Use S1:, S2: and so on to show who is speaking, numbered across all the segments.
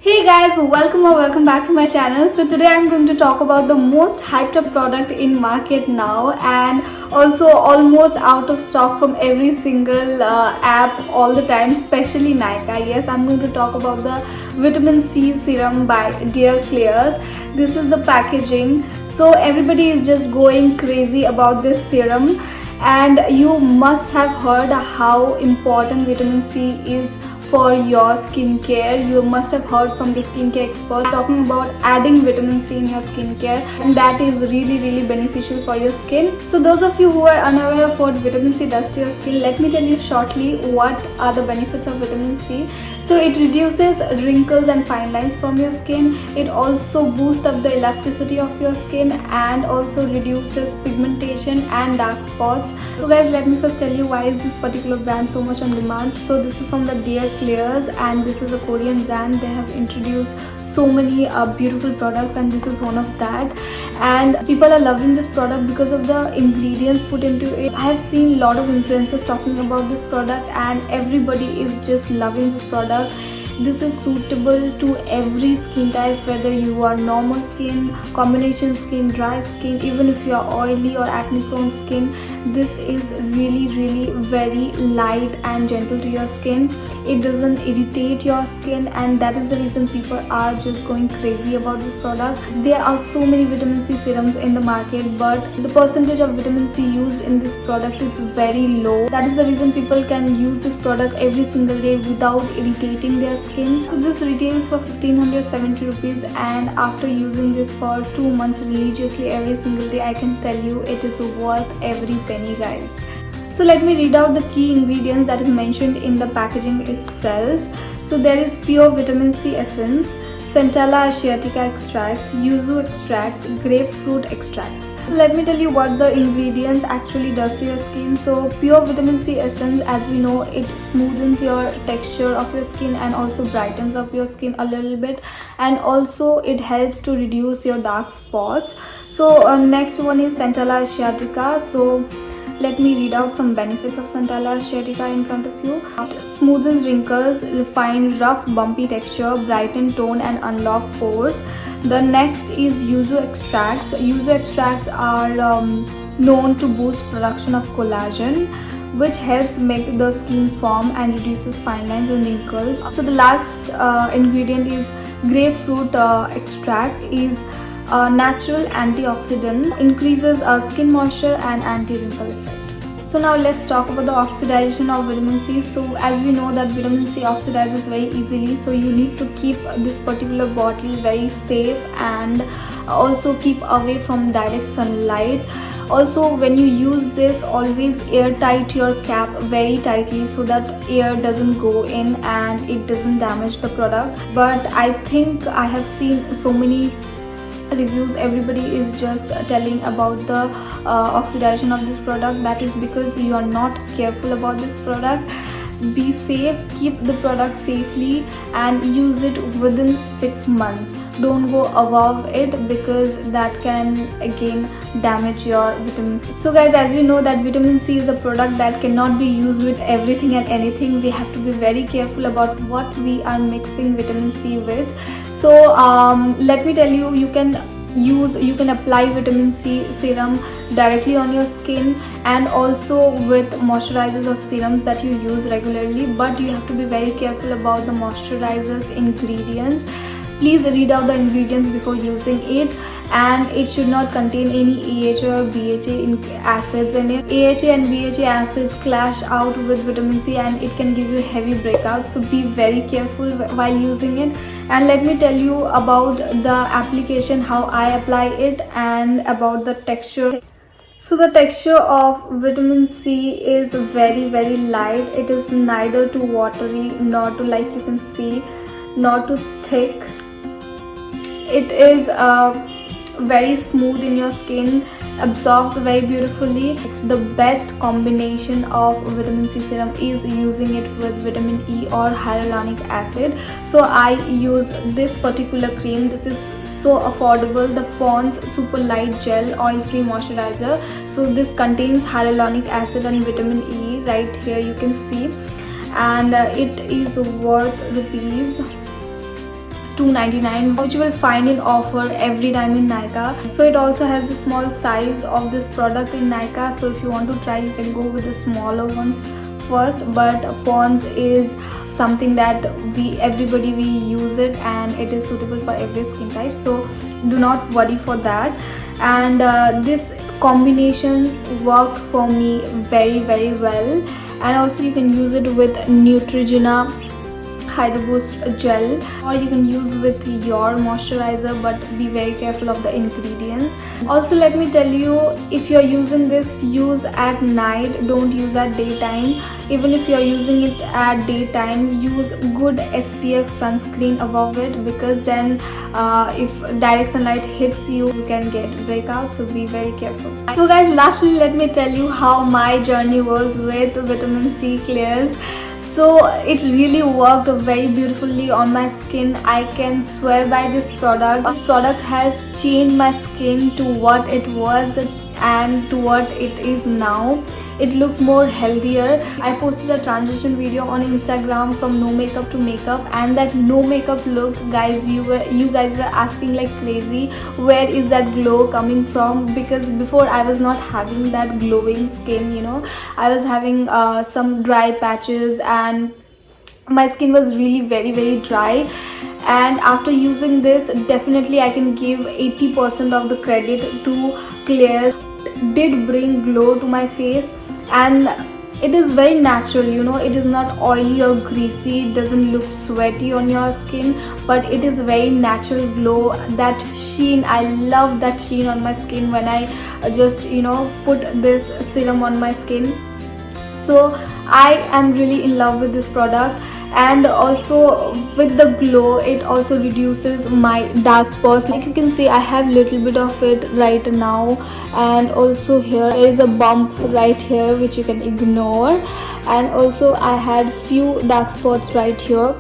S1: Hey guys, welcome or welcome back to my channel. So today I'm going to talk about the most hyped up product in market now, and also almost out of stock from every single app all the time, especially Nykaa. Yes, I'm going to talk about the vitamin C serum by Dear Clears. This is the packaging. So everybody is just going crazy about this serum, and you must have heard how important vitamin C is for your skincare. You must have heard from the skincare expert talking about adding vitamin C in your skincare, and that is really beneficial for your skin. So those of you who are unaware of what vitamin C does to your skin, let me tell you shortly what are the benefits of vitamin C. So it reduces wrinkles and fine lines from your skin. It also boosts up the elasticity of your skin and also reduces pigmentation and dark spots. So guys, let me first tell you why is this particular brand so much on demand. So this is from the Dear Clears, and this is a Korean brand. They have introduced so many beautiful products, and this is one of that. And people are loving this product because of the ingredients put into it. I have seen a lot of influencers talking about this product, and everybody is just loving this product. This is suitable to every skin type, whether you are normal skin, combination skin, dry skin, even if you are oily or acne prone skin. This is really very light and gentle to your skin. It doesn't irritate your skin, and that is the reason people are just going crazy about this product. There are so many vitamin C serums in the market, but the percentage of vitamin C used in this product is very low. That is the reason people can use this product every single day without irritating their skin. So this retails for 1570 rupees, and after using this for 2 months religiously every single day, I can tell you it is worth every penny, guys. So let me read out the key ingredients that is mentioned in the packaging itself. So there is pure vitamin C essence, Centella asiatica extracts, yuzu extracts, grapefruit extracts. Let me tell you what the ingredients actually does to your skin. So pure vitamin C essence, as we know, it smoothens your texture of your skin and also brightens up your skin a little bit, and also it helps to reduce your dark spots. So next one is Centella asiatica. So let me read out some benefits of Centella asiatica in front of you. It smoothens wrinkles, refine rough bumpy texture, brighten tone and unlock pores. The next is yuzu extracts. Yuzu extracts are known to boost production of collagen, which helps make the skin firm and reduces fine lines and wrinkles. So the last ingredient is grapefruit extract. Is a natural antioxidant, increases skin moisture and anti-wrinkle effect. So now let's talk about the oxidation of vitamin C. So as we know that vitamin C oxidizes very easily, so you need to keep this particular bottle very safe and also keep away from direct sunlight. Also, when you use this, always airtight your cap very tightly so that air doesn't go in and it doesn't damage the product. But I think I have seen so many reviews, everybody is just telling about the oxidation of this product. That is because you are not careful about this product. Be safe, keep the product safely and use it within 6 months. Don't go above it because that can again damage your vitamin C. So guys, as you know that vitamin C is a product that cannot be used with everything and anything. We have to be very careful about what we are mixing vitamin C with. So let me tell you, you can apply vitamin C serum directly on your skin and also with moisturizers or serums that you use regularly, but you have to be very careful about the moisturizers ingredients. Please read out the ingredients before using it, and it should not contain any AHA or BHA acids in it. AHA and BHA acids clash out with vitamin C and it can give you heavy breakouts, so be very careful while using it. And let me tell you about the application, how I apply it, and about the texture. So the texture of vitamin C is very light. It is neither too watery nor too, like you can see, not too thick. It is very smooth in your skin, absorbs very beautifully. The best combination of vitamin C serum is using it with vitamin E or hyaluronic acid. So I use this particular cream. This is so affordable, the Pond's Super Light Gel Oil Free Moisturizer. So this contains hyaluronic acid and vitamin E. Right here you can see, and it is worth rupees 299, which you will find in offer every time in Nykaa. So it also has the small size of this product in Nykaa, so if you want to try, you can go with the smaller ones first. But Pond's is something that everybody we use it, and it is suitable for every skin type, so do not worry for that. And this combination worked for me very well. And also you can use it with Neutrogena Hydro Boost gel, or you can use with your moisturizer, but be very careful of the ingredients. Also, let me tell you, if you're using this, use at night, don't use at daytime. Even if you're using it at daytime, use good SPF sunscreen above it, because then if direct sunlight hits you, you can get breakout, so be very careful. So guys, lastly, let me tell you how my journey was with vitamin C clears. So it really worked very beautifully on my skin. I can swear by this product. This product has changed my skin to what it was and to what it is now. It looks more healthier. I posted a transition video on Instagram from no makeup to makeup, and that no makeup look, guys, you guys were asking like crazy, where is that glow coming from? Because before I was not having that glowing skin, you know, I was having some dry patches, and my skin was really very dry. And after using this, definitely I can give 80% of the credit to Clear. It did bring glow to my face, and it is very natural, you know, it is not oily or greasy, it doesn't look sweaty on your skin, but it is very natural glow. That sheen, I love that sheen on my skin when I just, you know, put this serum on my skin. So I am really in love with this product. And also with the glow, it also reduces my dark spots. Like you can see, I have little bit of it right now, and also here there is a bump right here which you can ignore, and also I had few dark spots right here.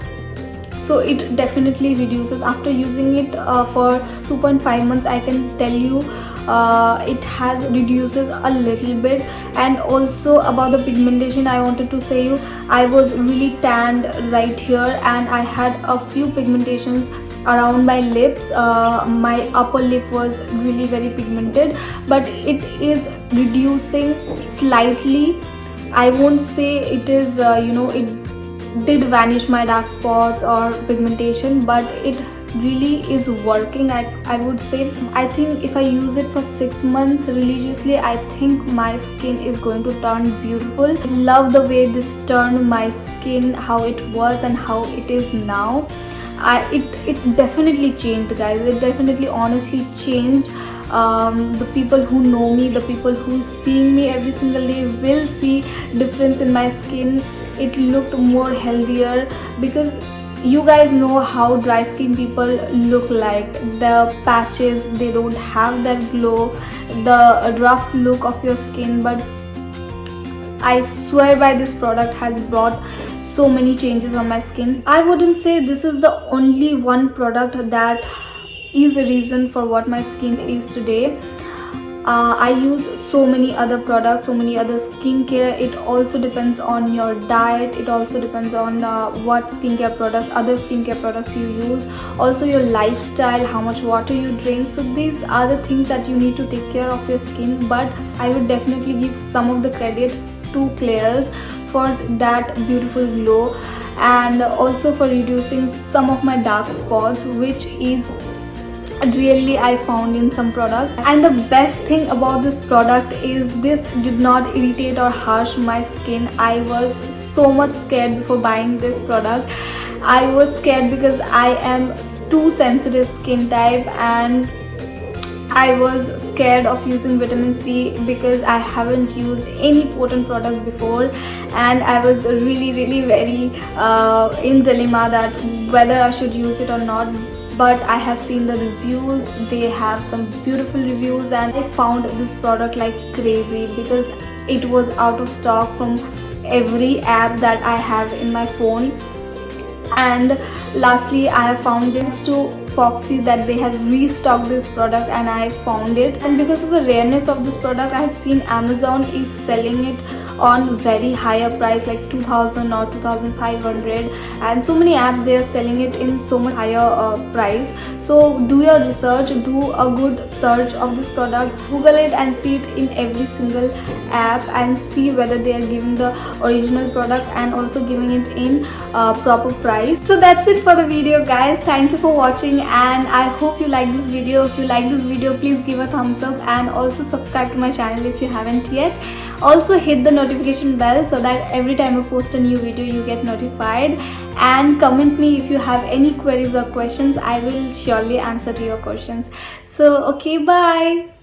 S1: So it definitely reduces. After using it for 2.5 months, I can tell you it has reduces a little bit. And also about the pigmentation, I wanted to say you, I was really tanned right here, and I had a few pigmentations around my lips. My upper lip was really very pigmented, but it is reducing slightly. I won't say it is you know, it did vanish my dark spots or pigmentation, but it really is working. I would say, I think if I use it for 6 months religiously, I think my skin is going to turn beautiful. I love the way this turned my skin, how it was and how it is now. It definitely changed, guys. It definitely honestly changed. The people who know me, the people who see me every single day will see difference in my skin. It looked more healthier, because you guys know how dry skin people look like. The patches, they don't have that glow, the rough look of your skin. But I swear by, this product has brought so many changes on my skin. I wouldn't say this is the only one product that is a reason for what my skin is today. I use so many other products, so many other skincare. It also depends on your diet. It also depends on what skincare products, other skincare products you use. Also your lifestyle, how much water you drink. So these are the things that you need to take care of your skin. But I would definitely give some of the credit to Claire's for that beautiful glow, and also for reducing some of my dark spots, which is really I found in some products. And the best thing about this product is this did not irritate or harsh my skin. I was so much scared before buying this product. I was scared because I am too sensitive skin type, and I was scared of using vitamin C because I haven't used any potent product before, and I was really very in dilemma that whether I should use it or not. But I have seen the reviews, they have some beautiful reviews, and I found this product like crazy because it was out of stock from every app that I have in my phone. And lastly, I have found this to Foxy that they have restocked this product, and I found it. And because of the rareness of this product, I have seen Amazon is selling it on very higher price like 2000 or 2500, and so many apps they are selling it in so much higher price. So do your research, do a good search of this product, Google it and see it in every single app and see whether they are giving the original product and also giving it in proper price. So that's it for the video, guys. Thank you for watching and I hope you like this video. If you like this video, please give a thumbs up and also subscribe to my channel if you haven't yet. Also hit the notification bell so that every time I post a new video you get notified, and comment me if you have any queries or questions. I will surely answer to your questions. So okay, bye.